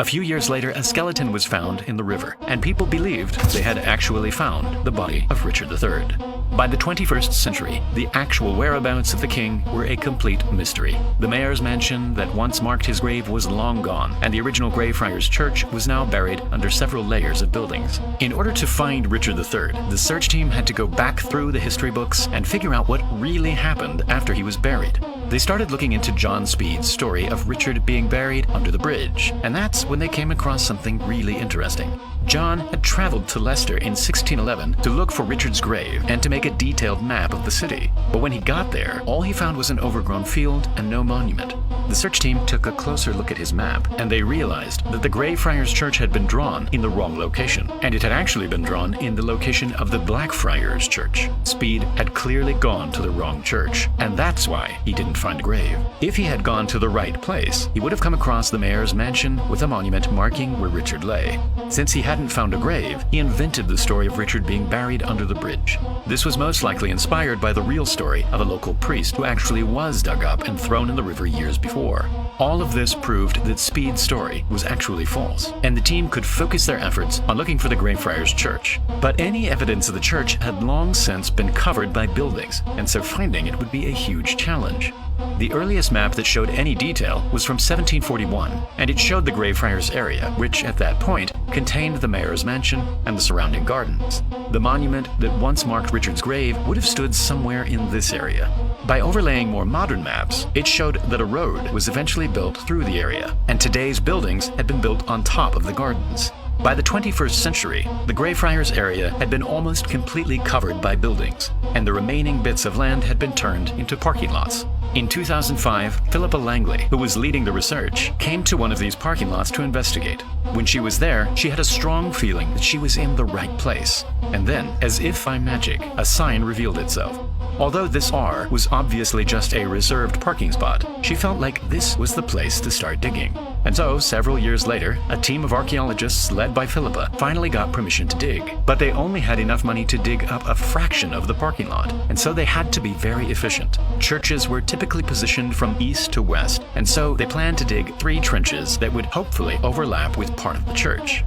A few years later, a skeleton was found in the river, and people believed they had actually found the body of Richard III. By the 21st century, the actual whereabouts of the king were a complete mystery. The mayor's mansion that once marked his grave was long gone, and the original Greyfriars Church was now buried under several layers of buildings. In order to find Richard III, the search team had to go back through the history books and figure out what really happened after he was buried. They started looking into John Speed's story of Richard being buried under the bridge, and that's when they came across something really interesting. John had traveled to Leicester in 1611 to look for Richard's grave and to make a detailed map of the city. But when he got there, all he found was an overgrown field and no monument. The search team took a closer look at his map, and they realized that the Greyfriars Church had been drawn in the wrong location, and it had actually been drawn in the location of the Blackfriars Church. Speed had clearly gone to the wrong church, and that's why he didn't find a grave. If he had gone to the right place, he would have come across the mayor's mansion with a monument marking where Richard lay. Since he hadn't found a grave, he invented the story of Richard being buried under the bridge. This was most likely inspired by the real story of a local priest who actually was dug up and thrown in the river years before. All of this proved that Speed's story was actually false, and the team could focus their efforts on looking for the Greyfriars Church. But any evidence of the church had long since been covered by buildings, and so finding it would be a huge challenge. The earliest map that showed any detail was from 1741, and it showed the Greyfriars area, which at that point contained the mayor's mansion and the surrounding gardens. The monument that once marked Richard's grave would have stood somewhere in this area. By overlaying more modern maps, it showed that a road was eventually built through the area, and today's buildings had been built on top of the gardens. By the 21st century, the Greyfriars area had been almost completely covered by buildings, and the remaining bits of land had been turned into parking lots. In 2005, Philippa Langley, who was leading the research, came to one of these parking lots to investigate. When she was there, she had a strong feeling that she was in the right place. And then, as if by magic, a sign revealed itself. Although this R was obviously just a reserved parking spot, she felt like this was the place to start digging. And so, several years later, a team of archaeologists led by Philippa finally got permission to dig. But they only had enough money to dig up a fraction of the parking lot, and so they had to be very efficient. Churches were typically positioned from east to west, and so they planned to dig 3 trenches that would hopefully overlap with part of the church.